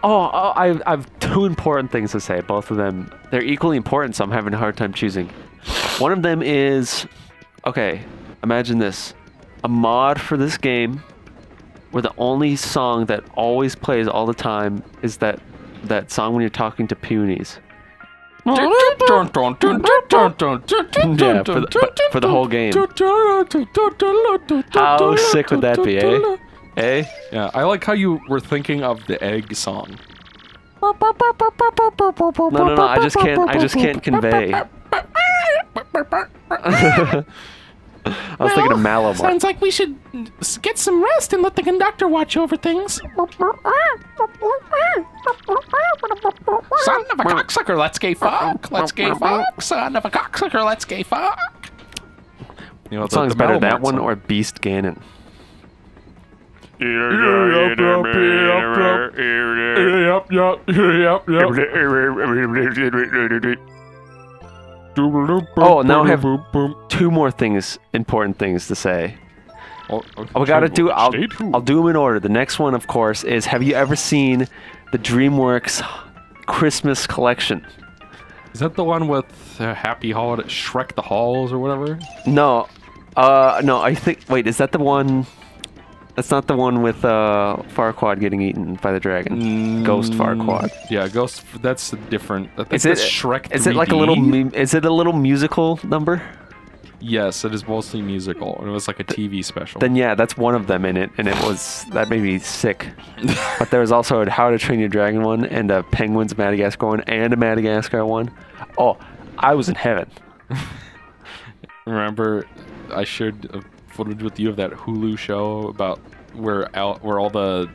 I've two important things to say. Both of them, they're equally important, so I'm having a hard time choosing. One of them is, okay, imagine this. A mod for this game where the only song that always plays all the time is that song when you're talking to Peonies. Yeah, for the whole game. How sick would that be, eh? Eh? Yeah, I like how you were thinking of the egg song. No, I just can't convey. I was thinking of Malamar. Sounds like we should get some rest and let the conductor watch over things. Son of a cocksucker, let's gay fuck. Let's gay fuck. Son of a cocksucker, let's gay fuck. You know, What song's better, that one or Beast Ganon? Oh, now I have two more important things to say. We gotta do. I'll do them in order. The next one, of course, is: have you ever seen the DreamWorks Christmas collection? Is that the one with Happy Holiday, Shrek the Halls or whatever? No, no. I think. Wait, is that the one? That's not the one with Farquaad getting eaten by the dragon. Ghost Farquaad. Yeah, Ghost. That's different. I think Is that's it Shrek 3D. Is it like a little? Is it a little musical number? Yes, it is mostly musical, and it was like a TV special. Then yeah, that's one of them in it, and that made me sick. But there was also a How to Train Your Dragon one, and a Penguins Madagascar one, and a Madagascar one. Oh, I was in heaven. Remember, I shared footage with you of that Hulu show about where all the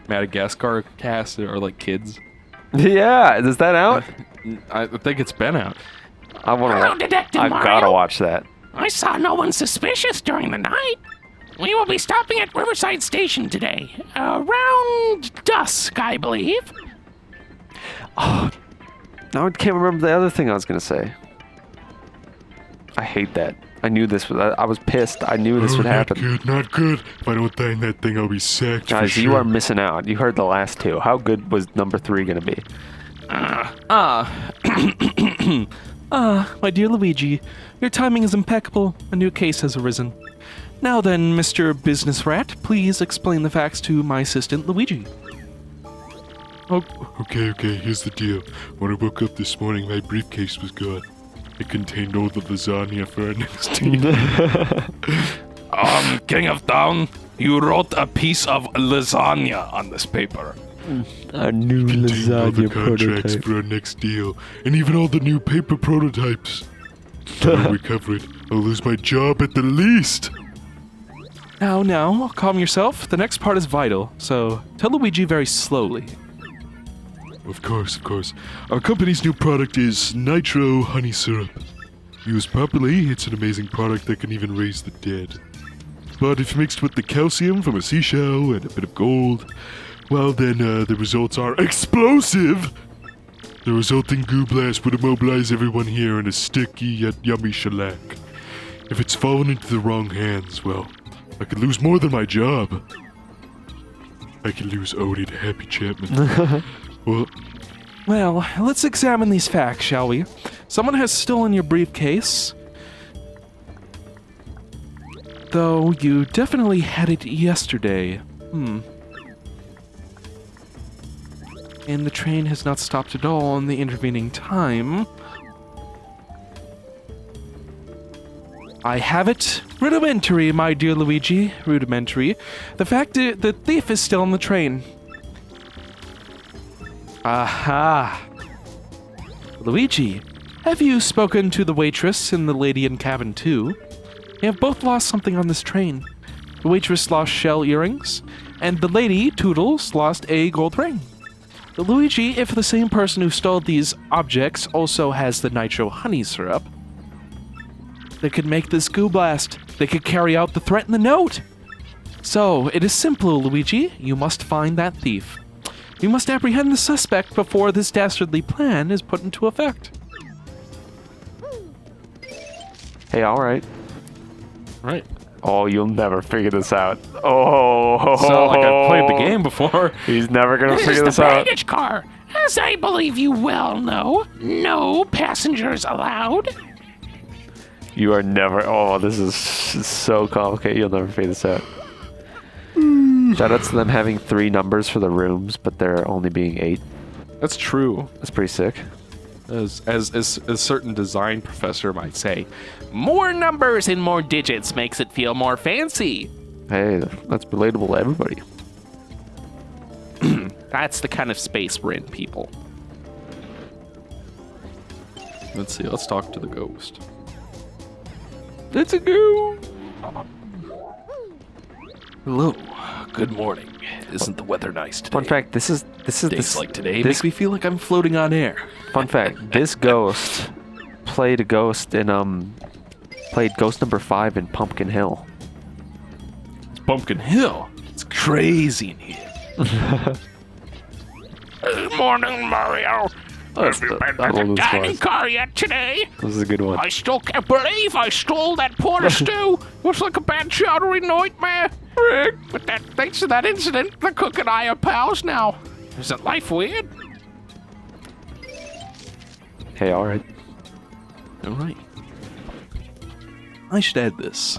Madagascar cast are like kids. Yeah, is that out? I think it's been out. I want to. I gotta watch that. I saw no one suspicious during the night. We will be stopping at Riverside Station today, around dusk, I believe. Oh, now I can't remember the other thing I was gonna say. I hate that. I knew this was. I was pissed. I knew this would happen. Not good. If I don't find that thing, I'll be sacked. Guys, you are missing out. You heard the last two. How good was number 3 gonna be? My dear Luigi, your timing is impeccable. A new case has arisen. Now then, Mr. Businessrat, please explain the facts to my assistant, Luigi. Oh, okay, here's the deal. When I woke up this morning, my briefcase was gone. It contained all the lasagna for our next team. King of Town, you wrote a piece of lasagna on this paper. A new All the lasagna contracts prototype. for our next deal, and even all the new paper prototypes. If I don't recover it, I'll lose my job at the least. Now, calm yourself. The next part is vital, so tell Luigi very slowly. Of course. Our company's new product is Nitro Honey Syrup. Used properly, it's an amazing product that can even raise the dead. But if mixed with the calcium from a seashell and a bit of gold, well then the results are explosive! The resulting goo blast would immobilize everyone here in a sticky yet yummy shellac. If it's fallen into the wrong hands, well, I could lose more than my job. I could lose Odie to Happy Chapman. Well, let's examine these facts, shall we? Someone has stolen your briefcase. Though you definitely had it yesterday. And the train has not stopped at all in the intervening time. I have it. Rudimentary, my dear Luigi. Rudimentary. The fact is, the thief is still on the train. Aha! Luigi, have you spoken to the waitress and the lady in cabin 2? They have both lost something on this train. The waitress lost shell earrings, and the lady, Toodles, lost a gold ring. But Luigi, if the same person who stole these objects also has the nitro honey syrup, they could make this goo blast. They could carry out the threat in the note. So, it is simple, Luigi. You must find that thief. You must apprehend the suspect before this dastardly plan is put into effect. Hey, alright. Right. Oh, you'll never figure this out. Oh, It's not like I've played the game before. He's never gonna This is figure the this out. baggage car. As I believe you well know, no passengers allowed. You are never. Oh, this is so complicated. You'll never figure this out. Shoutouts to them having 3 numbers for the rooms, but there only being 8. That's true. That's pretty sick. As a certain design professor might say. More numbers and more digits makes it feel more fancy. Hey, that's relatable to everybody. That's the kind of space we're in, people. Let's see. Let's talk to the ghost. Let's go. Hello. Good morning. Isn't the weather nice today? Fun fact: this is Days like today this make me feel like I'm floating on air. Fun fact: this ghost played a ghost in played ghost number 5 in Pumpkin Hill. It's Pumpkin Hill. It's crazy in here. Good morning, Mario. Have you been to the dining car yet today? This is a good one. I still can't believe I stole that porter stew. It was like a bad chowdery nightmare. Rick, but thanks to that incident, the cook and I are pals now. Isn't life weird? Hey, all right. All right. I should add this.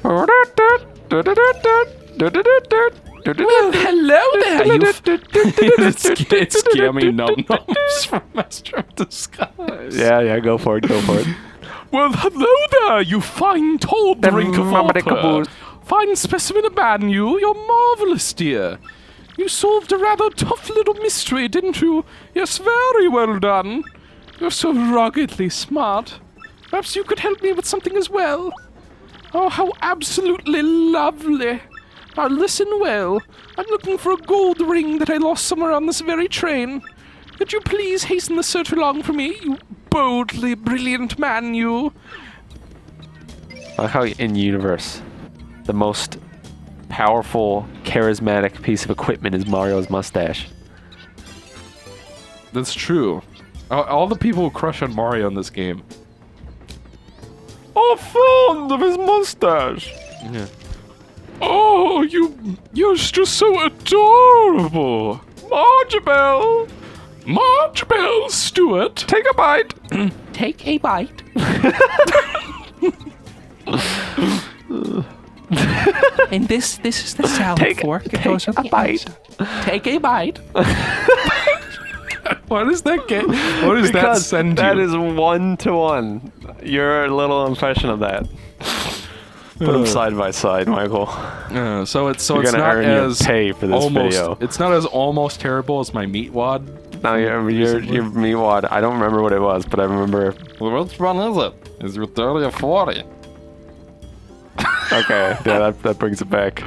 Well, hello there, you. It's scammy num-nums from Master of Disguise. Yeah, go for it, go for it. Well, hello there, you fine tall drink of water. Fine specimen of man, you're marvelous, dear. You solved a rather tough little mystery, didn't you? Yes, very well done. You're so ruggedly smart. Perhaps you could help me with something as well. Oh, how absolutely lovely. Now listen well. I'm looking for a gold ring that I lost somewhere on this very train. Could you please hasten the search along for me, you boldly brilliant man, you? I like how in universe, the most powerful, charismatic piece of equipment is Mario's mustache. That's true. All the people who crush on Mario in this game. Oh, fond of his mustache. Yeah. Oh, you're just so adorable. Marjabelle, Marjabelle Stewart. take a bite. Take a bite. And this is the salad fork. It goes on the outside. Take a bite. What does that get? What does that Because send that you? is 1-to-1. Your little impression of that. Put them side by side, Michael. So it's You're it's gonna not earn your as pay for this almost. video. It's not as almost terrible as my meat wad. Now your meatwad. I don't remember what it was, but I remember. Well, which one is it? Is it 30 or 40? Okay, yeah, that brings it back.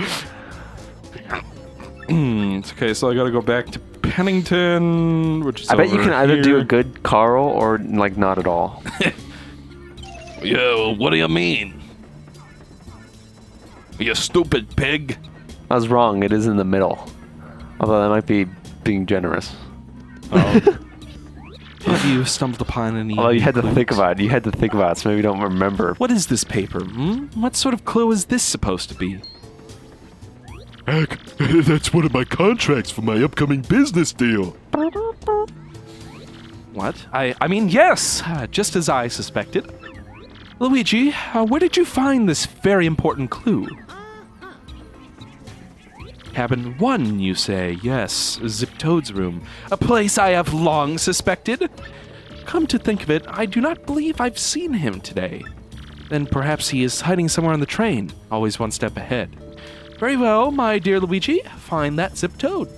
Okay, so I gotta go back to Pennington, which is I bet you over can either do a here. good Carl or like not at all. Yeah, well, what do you mean? You stupid pig. I was wrong. It is in the middle. Although that might be being generous. Have you stumbled upon any? Although you had to clues? think about it. You had to think about it, so maybe you don't remember. What is this paper? What sort of clue is this supposed to be? Heck, that's one of my contracts for my upcoming business deal. What? I mean, yes, just as I suspected. Luigi, where did you find this very important clue? Cabin 1, you say? Yes, Zip Toad's room. A place I have long suspected. Come to think of it, I do not believe I've seen him today. Then perhaps he is hiding somewhere on the train, always one step ahead. Very well, my dear Luigi, find that Zip Toad.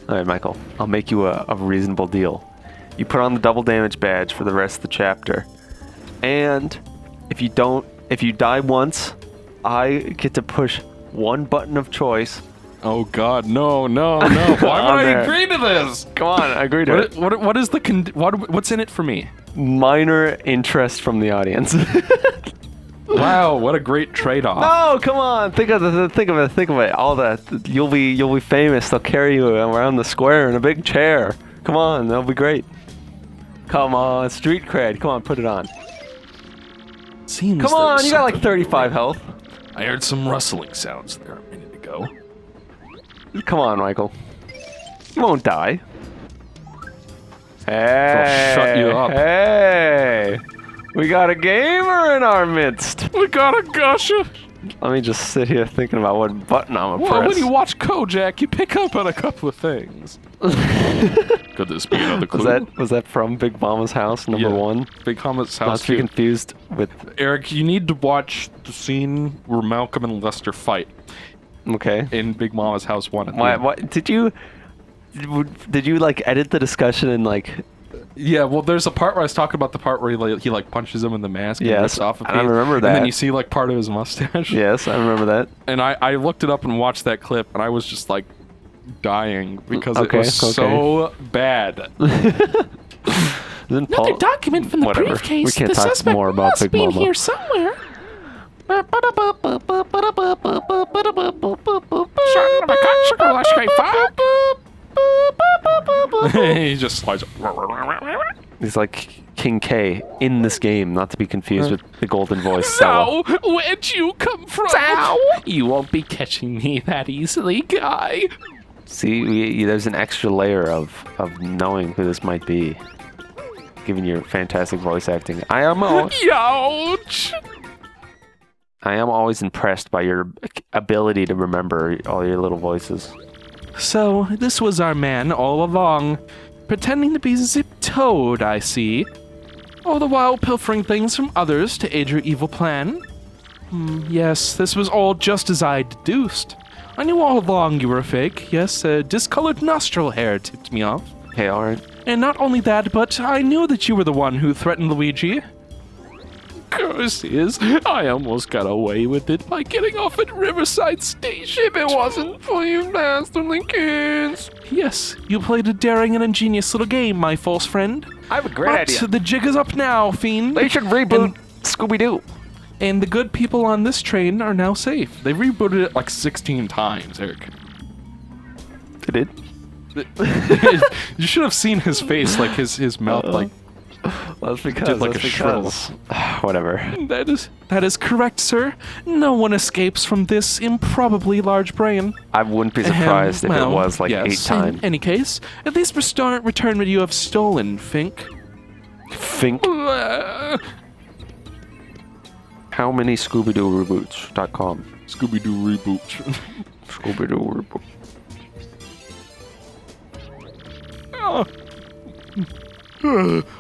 All right, Michael. I'll make you a reasonable deal. You put on the double damage badge for the rest of the chapter, and if you die once, I get to push one button of choice. Oh God, no! Why would I there. agree to this? Come on, I agree to it. What is the what's in it for me? Minor interest from the audience. Wow, what a great trade-off. No, come on. Think of it. All that. You'll be famous. They'll carry you around the square in a big chair. Come on, that'll be great. Come on, street cred. Come on, put it on. Seems Come on, you got like 35 health. I heard some rustling sounds there a minute ago. Come on, Michael. You won't die. Hey, shut you up. Hey, we got a gamer in our midst. We got a gusher. Let me just sit here thinking about what button I'm gonna Well, press. when you watch Kojak, you pick up on a couple of things. Could this be another clue? Was that from Big Mama's house, number Yeah. one? Big Mama's Not house to be too. confused with. Eric, you need to watch the scene where Malcolm and Lester fight Okay. in Big Mama's house 1. Why did you like edit the discussion and like? Yeah, well, there's a part where I was talking about the part where he punches him in the mask and Yes, rips off a piece. I remember And then that. you see like part of his mustache. Yes, I remember that. And I looked it up and watched that clip, and I was just like dying because it Okay, was so bad. Isn't Another Paul- document from the Whatever. briefcase. We can't The talk suspect more about must Big be in Mama. here somewhere. He just slides. He's like King K in this game, not to be confused with the golden voice Stella. So, where'd you come from? You won't be catching me that easily, guy. See, there's an extra layer of knowing who this might be, given your fantastic voice acting. I am Youch! always impressed by your ability to remember all your little voices. So, this was our man all along, pretending to be Zip Toad, I see. All the while pilfering things from others to aid your evil plan. Yes, this was all just as I deduced. I knew all along you were a fake. Yes, discolored nostril hair tipped me off. Okay, alright. And not only that, but I knew that you were the one who threatened Luigi. Curses, I almost got away with it by getting off at Riverside Station. If it wasn't for you dastardly kids. Yes, you played a daring and ingenious little game, my false friend. I have a great But the jig is up now, fiend. They should reboot Scooby-Doo. And the good people on this train are now safe. They rebooted it like 16 times, Eric. They did? You should have seen his face, like his mouth, like That's because. did like that's a shrivel. because. Whatever. That is correct, sir. No one escapes from this improbably large brain. I wouldn't be surprised if it Well, was like yes, 8 times. In any case, at least return what you have stolen, Fink. Think. How many Scooby-Doo reboots.com? Scooby-Doo reboot. Scooby-Doo reboot.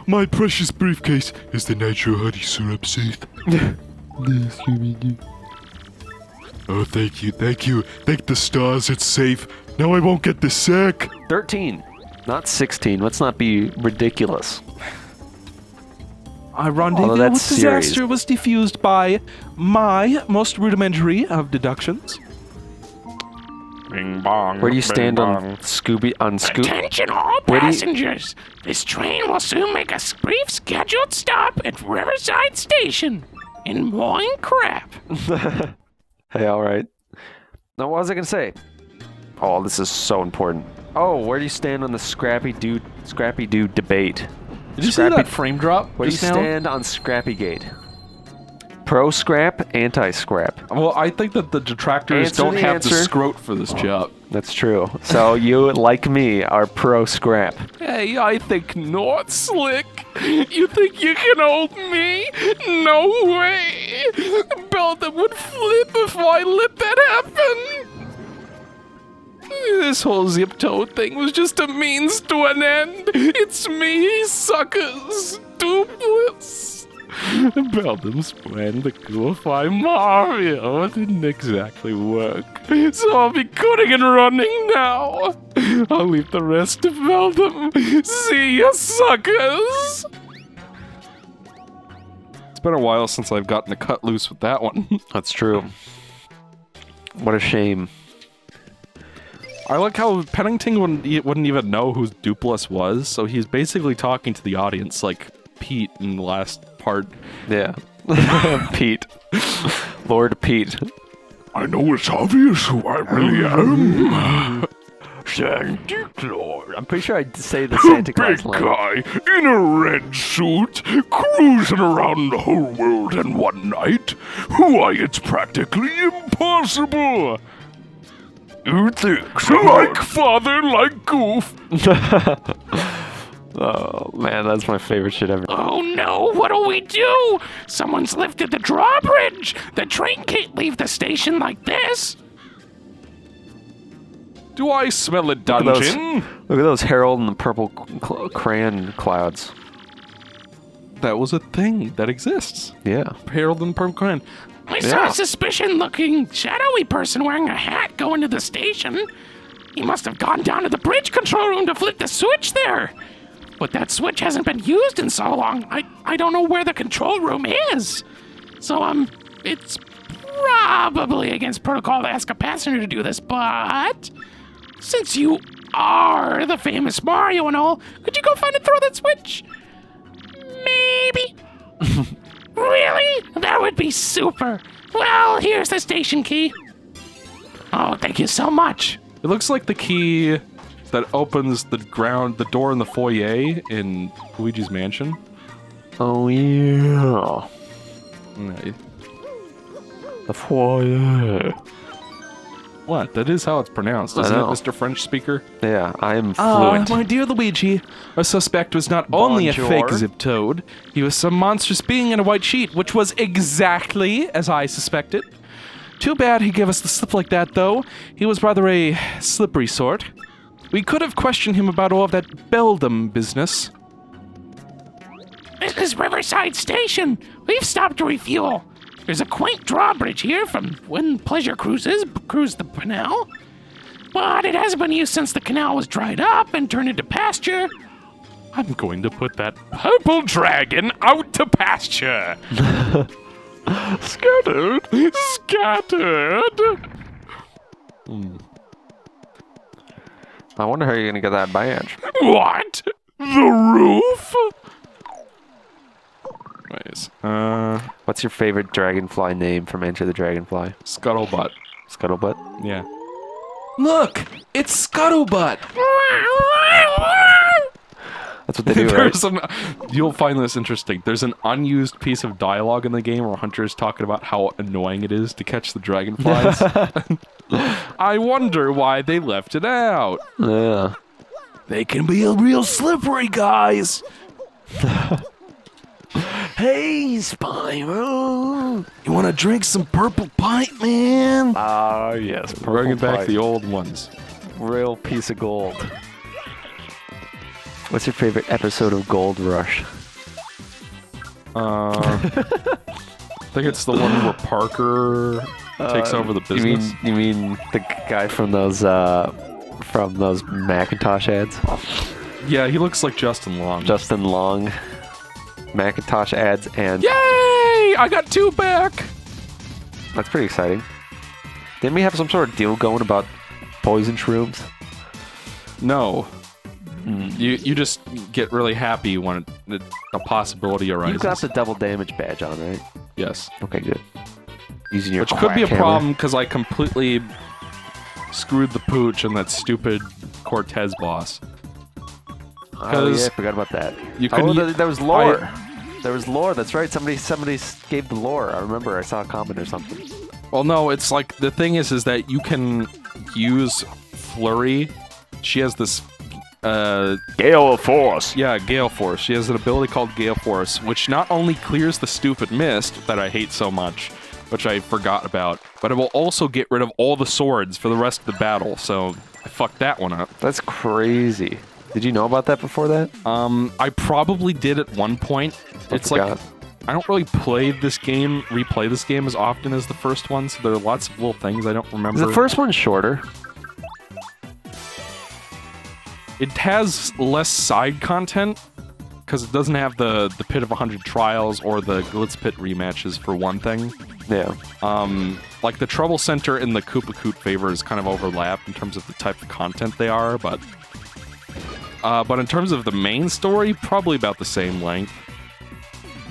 My precious briefcase is the nitro honey syrup safe. Oh, thank you. Thank the stars, it's safe. Now I won't get the sack. 13, not 16. Let's not be ridiculous. Our rendezvous Although with that's serious. disaster was diffused by my most rudimentary of deductions. Bing bong. Where do you bing stand bong. on Scooby? Attention all Where do you- passengers. This train will soon make a brief scheduled stop at Riverside Station in Moin Crap. Hey, all right. Now, what was I gonna say? Oh, this is so important. Oh, where do you stand on the Scrappy Doo debate? Did you see Scrappy- that frame drop? Where do you just now? stand on Scrappygate? Pro scrap, anti scrap. Well, I think that the detractors Answer don't the have the answer. scrote for this job. That's true. So you, like me, are pro scrap. Hey, I think not, Slick. You think you can hold me? No way. Belden would flip if I let that happen. This whole Zip Toad thing was just a means to an end. It's me, suckers. Duplicitous. Beldam's plan to glorify Mario didn't exactly work. So I'll be cutting and running now. I'll leave the rest to Beldam. See ya, suckers! It's been a while since I've gotten to cut loose with that one. That's true. What a shame. I like how Pennington wouldn't even know who Duplass was, so he's basically talking to the audience like Pete in the last part. Yeah. Pete. Lord Pete. I know it's obvious who I really am. Santa Claus. I'm pretty sure I'd say the Santa Claus Big line. guy in a red suit, cruising around the whole world in one night. Why, it's practically impossible. You think? Like father, like goof. Oh man, that's my favorite shit ever. Oh no, what'll we do? Someone's lifted the drawbridge. The train can't leave the station like this. Do I smell a Look at those- dungeon? Look at those Harold and the purple crayon clouds. That was a thing that exists. Yeah. Harold and Purple Clan. I saw a suspicion-looking, shadowy person wearing a hat go into the station. He must have gone down to the bridge control room to flip the switch there. But that switch hasn't been used in so long, I don't know where the control room is. So, it's probably against protocol to ask a passenger to do this, but since you are the famous Mario and all, could you go find and throw that switch? Maybe. Really? That would be super. Well, here's the station key. Oh, thank you so much. It looks like the key that opens the door in the foyer in Luigi's Mansion. Oh yeah. No, The foyer. What? That is how it's pronounced, isn't it, know. Mr. French speaker? Yeah, I am fluent. My dear Luigi, our suspect was not only a fake Bonjour. Zip Toad, he was some monstrous being in a white sheet, which was exactly as I suspected. Too bad he gave us the slip like that, though. He was rather a slippery sort. We could have questioned him about all of that beldam business. This is Riverside Station. We've stopped to refuel. There's a quaint drawbridge here from when pleasure cruises cruised the canal. But it hasn't been used since the canal was dried up and turned into pasture. I'm going to put that purple dragon out to pasture. Scattered. I wonder how you're gonna get that badge. What? The roof? Anyways, What's your favorite dragonfly name from Enter the Dragonfly? Scuttlebutt. Scuttlebutt? Yeah. Look! It's Scuttlebutt! That's what they do, right? You'll find this interesting. There's an unused piece of dialogue in the game where Hunter is talking about how annoying it is to catch the dragonflies. I wonder why they left it out. Yeah. They can be real slippery, guys! Hey, Spyro! You wanna drink some purple pipe, man? Ah, yes. Bringing back the old ones. real piece of gold. What's your favorite episode of Gold Rush? I think it's the one where Parker takes over the business. You mean the guy from those Macintosh ads? Yeah, he looks like Justin Long. Justin Long, Macintosh ads, and Yay! I got 2 back! that's pretty exciting. Didn't we have some sort of deal going about poison shrooms? No. You just get really happy when a possibility arises. You got the double damage badge on, right? Yes. Okay, good. Using your Which could be a quack hammer. problem because I completely screwed the pooch on that stupid Cortez boss. Oh yeah, 'cause I forgot about that. you couldn't there was lore. There was lore. That's right. Somebody gave the lore. I remember. I saw a comment or something. Well, no, it's like the thing is that you can use Flurry. She has this. Gale of Force. Yeah, Gale Force. She has an ability called Gale Force, which not only clears the stupid mist that I hate so much, which I forgot about, but it will also get rid of all the swords for the rest of the battle. So I fucked that one up. That's crazy. Did you know about that before that? I probably did at one point. It's like forgot. I don't really replay this game as often as the first one, so there are lots of little things I don't remember. Is the first one shorter? It has less side content because it doesn't have the Pit of 100 Trials or the Glitz Pit rematches for one thing. Yeah. Like the Trouble Center and the Koopa Koot favors kind of overlap in terms of the type of content they are, but in terms of the main story, probably about the same length.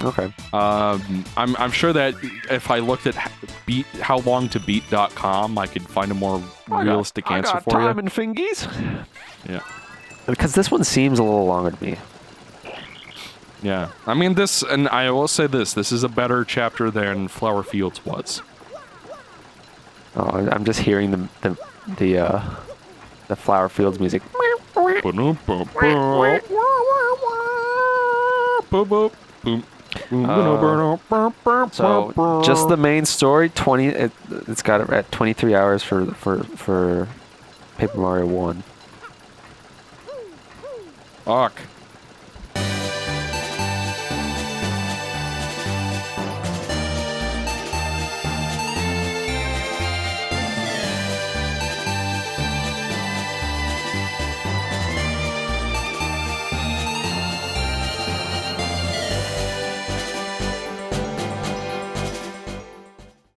Okay. I'm sure that if I looked at howlongtobeat.com, I could find a more realistic answer for you. and fingies. Yeah. Because this one seems a little longer to me. Yeah. I mean, this, and I will say this is a better chapter than Flower Fields was. Oh, I'm just hearing the Flower Fields music. So just the main story, it's got it at 23 hours for Paper Mario 1. Fuck.